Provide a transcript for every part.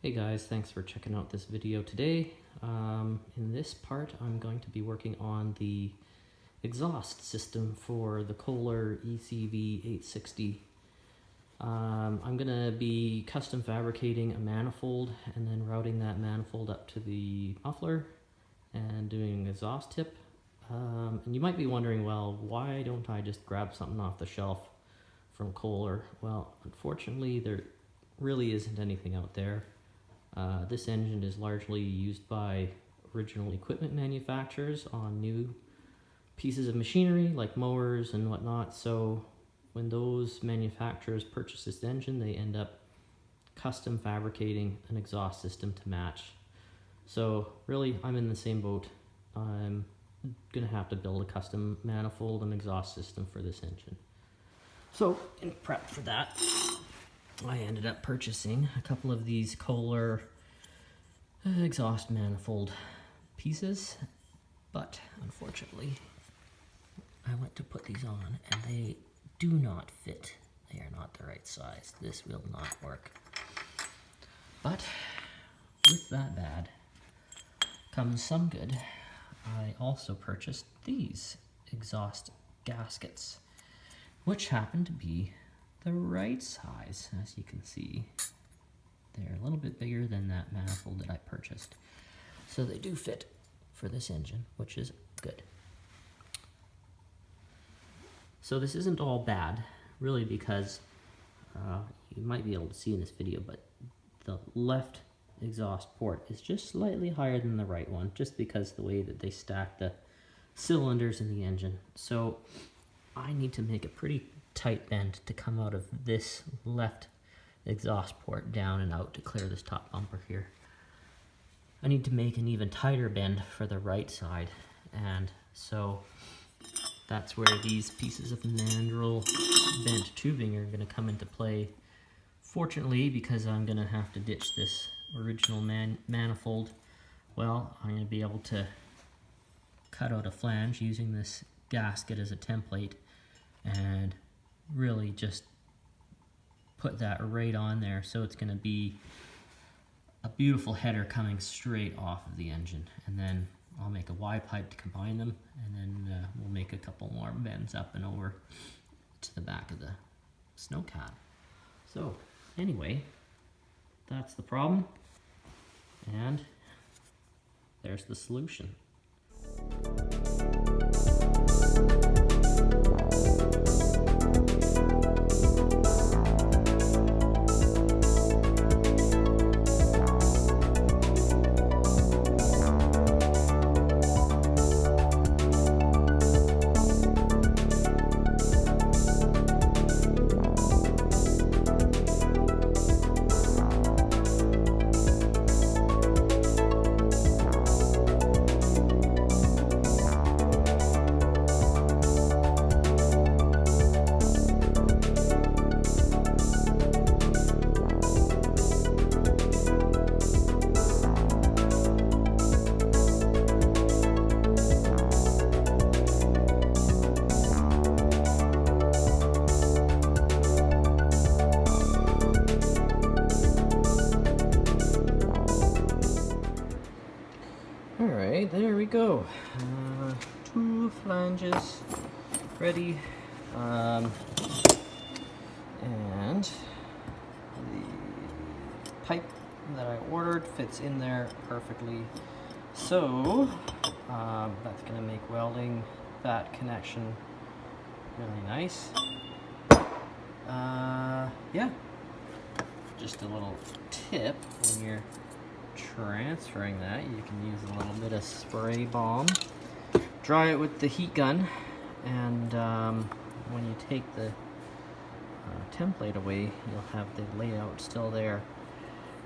Hey guys, thanks for checking out this video today. In this part, I'm going to be working on the exhaust system for the Kohler ECV 860. I'm going to be custom fabricating a manifold and then routing that manifold up to the muffler and doing an exhaust tip. And you might be wondering, well, why don't I just grab something off the shelf from Kohler? Well, unfortunately, there really isn't anything out there. This engine is largely used by original equipment manufacturers on new pieces of machinery like mowers and whatnot. So when those manufacturers purchase this engine, they end up custom fabricating an exhaust system to match. So really, I'm in the same boat. I'm gonna have to build a custom manifold and exhaust system for this engine. So in prep for that, I ended up purchasing a couple of these Kohler exhaust manifold pieces, but unfortunately I went to put these on and they do not fit. They are not the right size. This will not work. But with that bad comes some good. I also purchased these exhaust gaskets, which happen to be the right size. As you can see, they're a little bit bigger than that manifold that I purchased, so they do fit for this engine, which is good. So this isn't all bad, really, because you might be able to see in this video, but the left exhaust port is just slightly higher than the right one, just because the way that they stack the cylinders in the engine. So I need to make a pretty tight bend to come out of this left exhaust port down and out to clear this top bumper here. I need to make an even tighter bend for the right side, and so that's where these pieces of mandrel bent tubing are going to come into play. Fortunately, because I'm going to have to ditch this original manifold, well, I'm going to be able to cut out a flange using this gasket as a template and really just put that right on there, so it's going to be a beautiful header coming straight off of the engine. And then I'll make a Y pipe to combine them, and then we'll make a couple more bends up and over to the back of the snowcat. So anyway, that's the problem, and there's the solution. Alright, there we go. 2 flanges ready. And the pipe that I ordered fits in there perfectly. So that's going to make welding that connection really nice. Yeah, just a little tip: when you're transferring that, you can use a little bit of spray balm, dry it with the heat gun, and when you take the template away, you'll have the layout still there.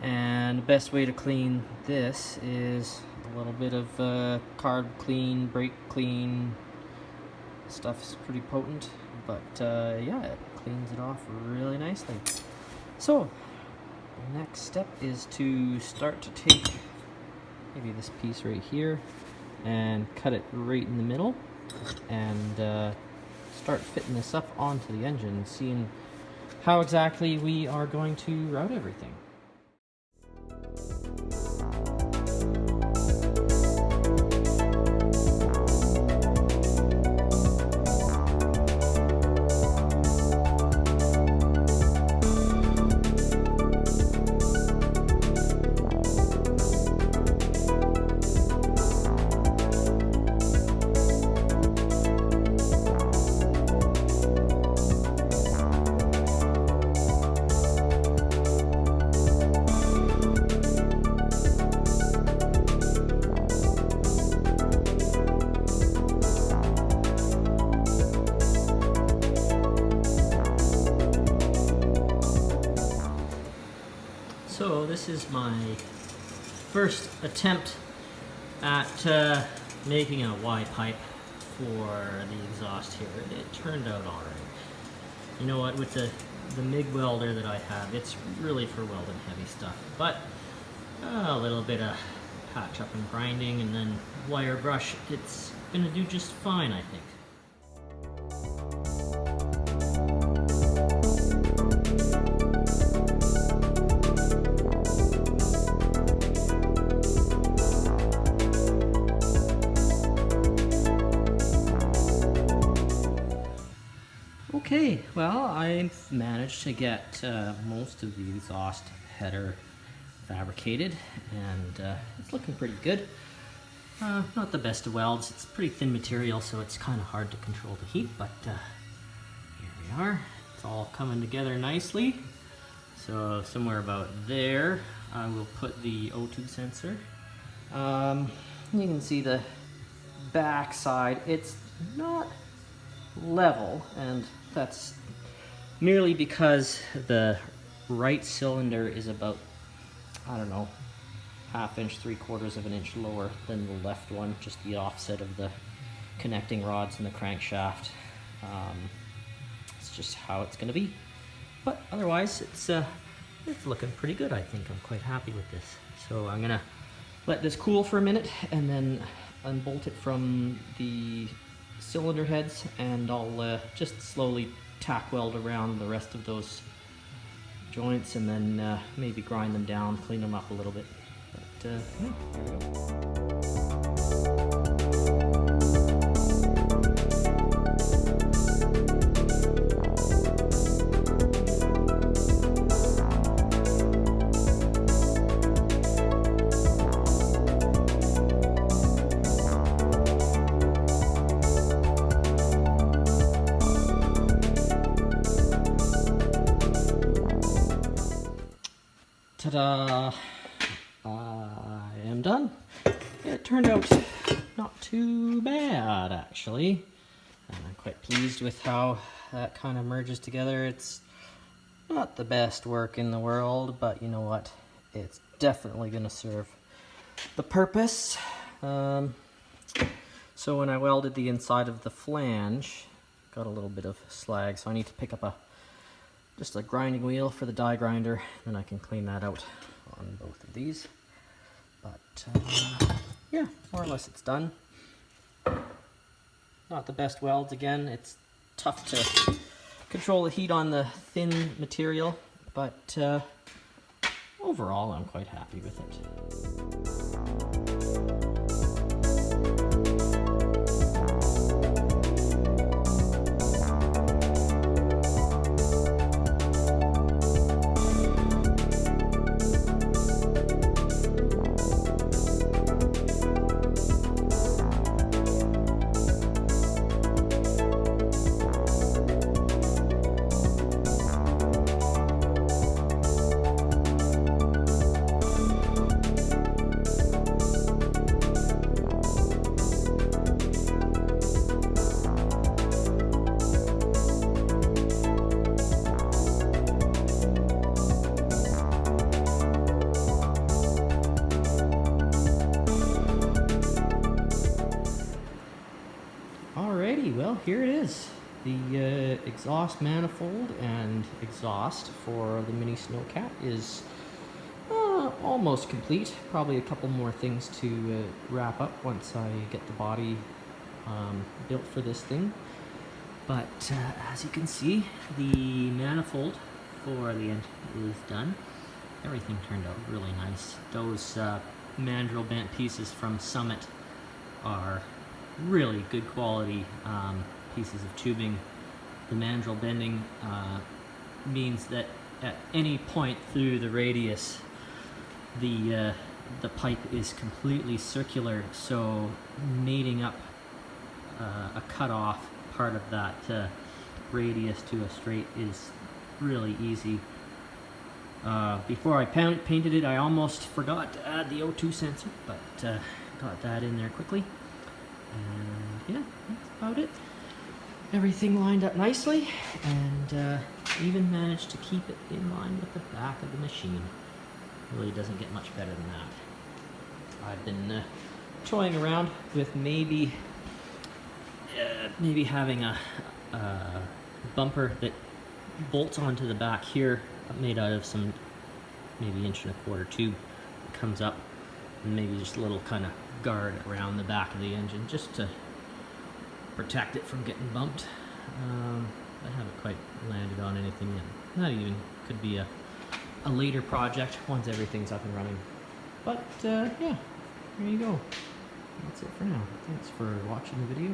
And the best way to clean this is a little bit of carb clean, brake clean. Stuff is pretty potent, but yeah, it cleans it off really nicely. So the next step is to start to take maybe this piece right here and cut it right in the middle, and start fitting this up onto the engine and seeing how exactly we are going to route everything. So this is my first attempt at making a Y pipe for the exhaust here. It turned out alright. You know what, with the MIG welder that I have, it's really for welding heavy stuff. But a little bit of patch up and grinding and then wire brush, it's gonna do just fine, I think. Okay, well, I've managed to get most of the exhaust header fabricated, and it's looking pretty good. Not the best of welds. It's pretty thin material, so it's kind of hard to control the heat, but here we are. It's all coming together nicely. So somewhere about there, I will put the O2 sensor. You can see the back side. It's not level, and that's merely because the right cylinder is about, I don't know, 1/2 inch, 3/4 of an inch lower than the left one, just the offset of the connecting rods and the crankshaft. It's just how it's going to be, but otherwise it's looking pretty good. I think I'm quite happy with this. So I'm gonna let this cool for a minute and then unbolt it from the cylinder heads, and I'll just slowly tack weld around the rest of those joints, and then maybe grind them down, clean them up a little bit. But yeah, here we go. Ta-da! I am done. It turned out not too bad, actually. And I'm quite pleased with how that kind of merges together. It's not the best work in the world, but you know what? It's definitely going to serve the purpose. So when I welded the inside of the flange, got a little bit of slag, so I need to pick up just a grinding wheel for the die grinder, and I can clean that out on both of these. But yeah, more or less it's done. Not the best welds again. It's tough to control the heat on the thin material, but overall I'm quite happy with it. Alrighty, well, here it is. The exhaust manifold and exhaust for the Mini Snowcat is almost complete. Probably a couple more things to wrap up once I get the body built for this thing. But as you can see, the manifold for the end is done. Everything turned out really nice. Those mandrel bent pieces from Summit are really good quality pieces of tubing. The mandrel bending means that at any point through the radius, the pipe is completely circular, so mating up a cut-off part of that radius to a straight is really easy. Before I painted it, I almost forgot to add the O2 sensor, but got that in there quickly. And yeah, that's about it. Everything lined up nicely, and even managed to keep it in line with the back of the machine. Really doesn't get much better than that. I've been toying around with maybe having a bumper that bolts onto the back here, made out of some maybe 1.25" tube that comes up, and maybe just a little kind of guard around the back of the engine just to protect it from getting bumped. I haven't quite landed on anything yet. That even could be a later project once everything's up and running. But yeah, there you go. That's it for now. Thanks for watching the video.